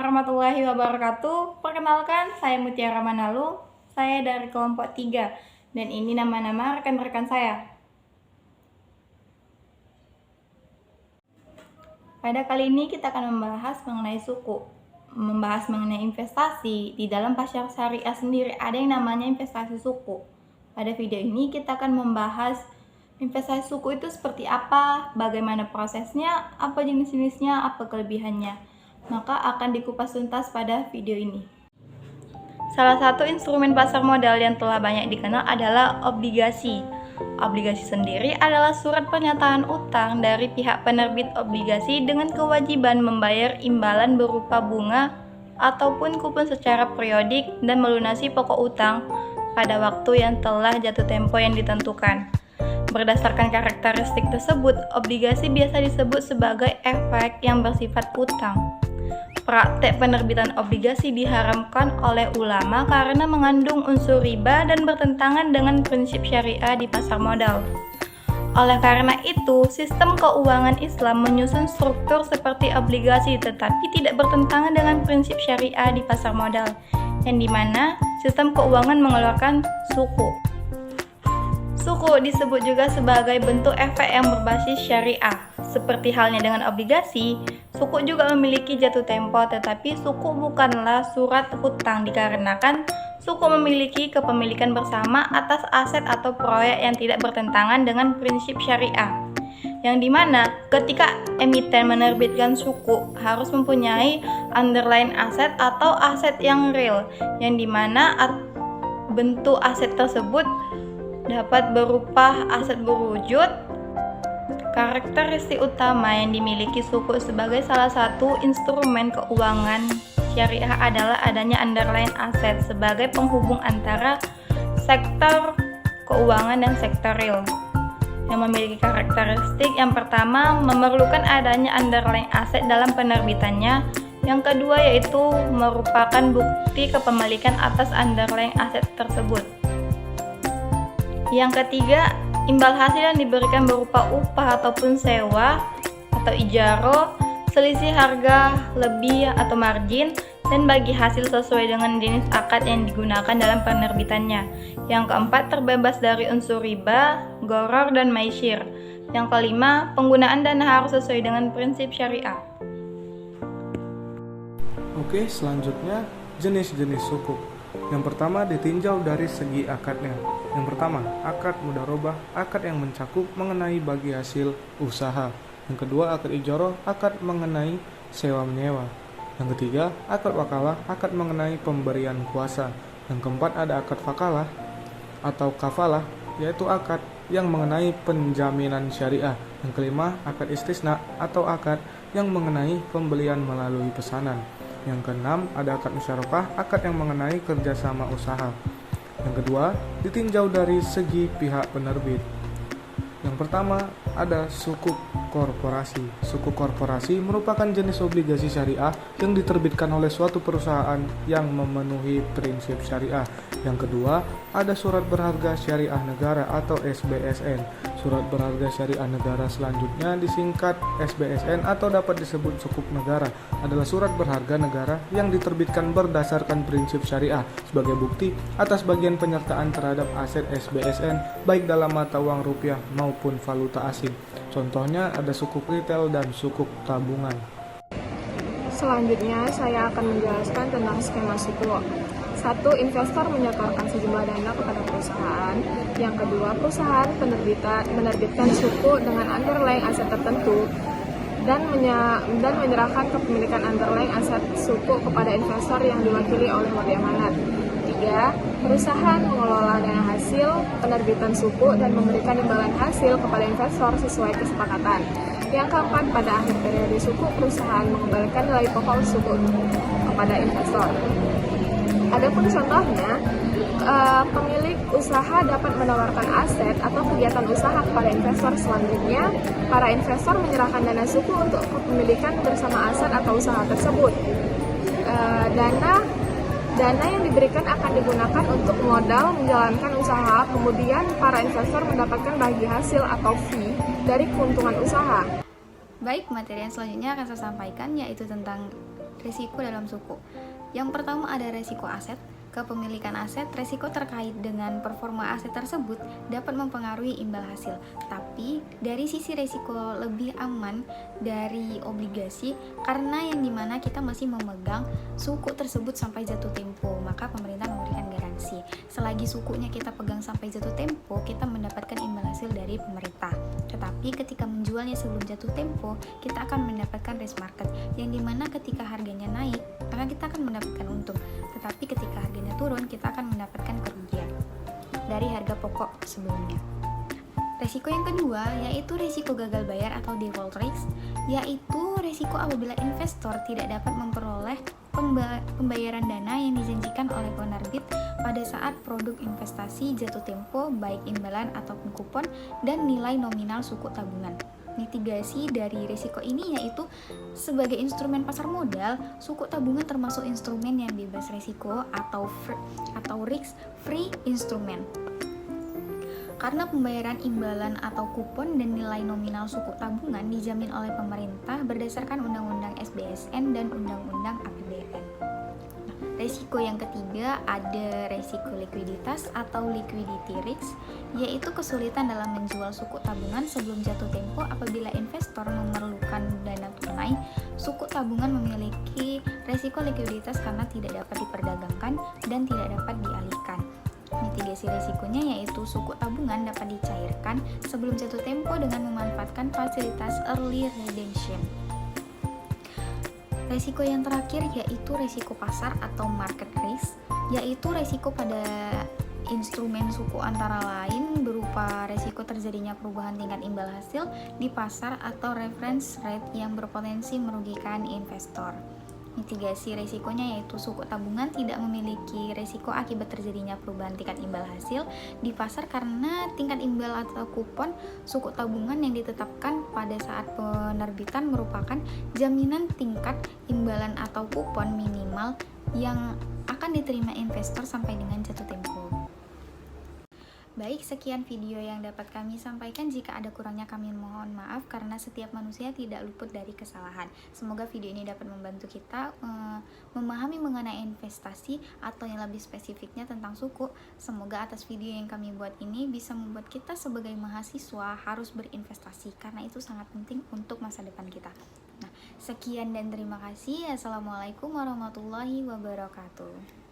warahmatullahi wabarakatuh. Perkenalkan, saya Mutiara Manalu. Saya dari kelompok 3 dan ini nama-nama rekan-rekan saya. Pada kali ini kita akan membahas mengenai suku, membahas mengenai investasi. Di dalam pasar syariah sendiri ada yang namanya investasi suku. Pada video ini kita akan membahas investasi suku itu seperti apa, bagaimana prosesnya, apa jenis-jenisnya, apa kelebihannya. Maka akan dikupas tuntas pada video ini. Salah satu instrumen pasar modal yang telah banyak dikenal adalah obligasi. Obligasi sendiri adalah surat pernyataan utang dari pihak penerbit obligasi dengan kewajiban membayar imbalan berupa bunga ataupun kupon secara periodik dan melunasi pokok utang pada waktu yang telah jatuh tempo yang ditentukan. Berdasarkan karakteristik tersebut, obligasi biasa disebut sebagai efek yang bersifat utang. Praktek penerbitan obligasi diharamkan oleh ulama karena mengandung unsur riba dan bertentangan dengan prinsip syariah di pasar modal. Oleh karena itu, sistem keuangan Islam menyusun struktur seperti obligasi tetapi tidak bertentangan dengan prinsip syariah di pasar modal, yang dimana sistem keuangan mengeluarkan suku. Suku disebut juga sebagai bentuk efek yang berbasis syariah. Seperti halnya dengan obligasi, suku juga memiliki jatuh tempo, tetapi suku bukanlah surat hutang dikarenakan suku memiliki kepemilikan bersama atas aset atau proyek yang tidak bertentangan dengan prinsip syariah. Yang dimana ketika emiten menerbitkan suku harus mempunyai underlying aset atau aset yang real, yang dimana bentuk aset tersebut dapat berupa aset berwujud. Karakteristik utama yang dimiliki suku sebagai salah satu instrumen keuangan syariah adalah adanya underlying aset sebagai penghubung antara sektor keuangan dan sektor real. Yang memiliki karakteristik yang pertama memerlukan adanya underlying aset dalam penerbitannya. Yang kedua yaitu merupakan bukti kepemilikan atas underlying aset tersebut. Yang ketiga, imbal hasil yang diberikan berupa upah ataupun sewa atau ijaro, selisih harga lebih atau margin, dan bagi hasil sesuai dengan jenis akad yang digunakan dalam penerbitannya. Yang keempat, terbebas dari unsur riba, gharar, dan maisir. Yang kelima, penggunaan dana harus sesuai dengan prinsip syariah. Oke, selanjutnya jenis-jenis suku. Yang pertama ditinjau dari segi akadnya. Yang pertama, akad mudharabah, akad yang mencakup mengenai bagi hasil usaha. Yang kedua, akad ijoroh, akad mengenai sewa menyewa. Yang ketiga, akad wakalah, akad mengenai pemberian kuasa. Yang keempat, ada akad fakalah atau kafalah, yaitu akad yang mengenai penjaminan syariah. Yang kelima, akad istisna atau akad yang mengenai pembelian melalui pesanan. Yang keenam, ada akad musyarakah, akad yang mengenai kerjasama usaha. Yang kedua, ditinjau dari segi pihak penerbit. Yang pertama, ada sukuk korporasi. Sukuk korporasi merupakan jenis obligasi syariah yang diterbitkan oleh suatu perusahaan yang memenuhi prinsip syariah. Yang kedua, ada surat berharga syariah negara atau SBSN. Surat berharga syariah negara selanjutnya disingkat SBSN atau dapat disebut sukuk negara, adalah surat berharga negara yang diterbitkan berdasarkan prinsip syariah sebagai bukti atas bagian penyertaan terhadap aset SBSN baik dalam mata uang rupiah maupun valuta asing. Contohnya ada sukuk retail dan sukuk tabungan. Selanjutnya saya akan menjelaskan tentang skema suku. 1. Investor menyetorkan sejumlah dana kepada perusahaan. Yang kedua, perusahaan menerbitkan suku dengan underlying aset tertentu dan menyerahkan kepemilikan underlying aset suku kepada investor yang diwakili oleh wali amanat. 3. Perusahaan mengelola dana hasil penerbitan suku dan memberikan imbalan hasil kepada investor sesuai kesepakatan. Yang keempat, pada akhir periode suku, perusahaan mengembalikan nilai pokok suku kepada investor. Adapun contohnya, pemilik usaha dapat menawarkan aset atau kegiatan usaha kepada investor. Selanjutnya, para investor menyerahkan dana suku untuk kepemilikan bersama aset atau usaha tersebut. Dana yang diberikan akan digunakan untuk modal menjalankan usaha, kemudian para investor mendapatkan bagi hasil atau fee dari keuntungan usaha. Baik, materi yang selanjutnya akan saya sampaikan yaitu tentang Risiko dalam suku. Yang pertama ada risiko aset. Kepemilikan aset, risiko terkait dengan performa aset tersebut dapat mempengaruhi imbal hasil. Tapi dari sisi risiko lebih aman dari obligasi karena yang dimana kita masih memegang suku tersebut sampai jatuh tempo, maka pemerintah memberikan garansi. Selagi sukunya kita pegang sampai jatuh tempo, kita mendapatkan imbal hasil dari pemerintah. Tetapi ketika menjualnya sebelum jatuh tempo, kita akan mendapatkan risk market, yang dimana ketika harganya naik, maka kita akan mendapatkan untung. Tetapi ketika harganya turun, kita akan mendapatkan kerugian dari harga pokok sebelumnya. Resiko yang kedua yaitu resiko gagal bayar atau default risk, yaitu resiko apabila investor tidak dapat memperoleh pembayaran dana yang dijanjikan oleh penerbit pada saat produk investasi jatuh tempo, baik imbalan ataupun kupon dan nilai nominal suku tabungan. Mitigasi dari risiko ini yaitu sebagai instrumen pasar modal, suku tabungan termasuk instrumen yang bebas risiko atau risk free instrumen. Karena pembayaran imbalan atau kupon dan nilai nominal suku tabungan dijamin oleh pemerintah berdasarkan Undang-Undang SBSN dan Undang-Undang APBN. Risiko yang ketiga ada risiko likuiditas atau liquidity risk, yaitu kesulitan dalam menjual suku tabungan sebelum jatuh tempo apabila investor memerlukan dana tunai. Suku tabungan memiliki risiko likuiditas karena tidak dapat diperdagangkan dan tidak dapat dialihkan. Mitigasi risikonya yaitu suku tabungan dapat dicairkan sebelum jatuh tempo dengan memanfaatkan fasilitas early redemption. Risiko yang terakhir yaitu risiko pasar atau market risk, yaitu risiko pada instrumen suku antara lain berupa risiko terjadinya perubahan tingkat imbal hasil di pasar atau reference rate yang berpotensi merugikan investor. Mitigasi risikonya yaitu suku tabungan tidak memiliki risiko akibat terjadinya perubahan tingkat imbal hasil di pasar karena tingkat imbal atau kupon suku tabungan yang ditetapkan pada saat penerbitan merupakan jaminan tingkat imbalan atau kupon minimal yang akan diterima investor sampai dengan jatuh tempo. Baik, sekian video yang dapat kami sampaikan. Jika ada kurangnya kami mohon maaf karena setiap manusia tidak luput dari kesalahan. Semoga video ini dapat membantu kita memahami mengenai investasi atau yang lebih spesifiknya tentang suku. Semoga atas video yang kami buat ini bisa membuat kita sebagai mahasiswa harus berinvestasi karena itu sangat penting untuk masa depan kita. Nah, sekian dan terima kasih. Assalamualaikum warahmatullahi wabarakatuh.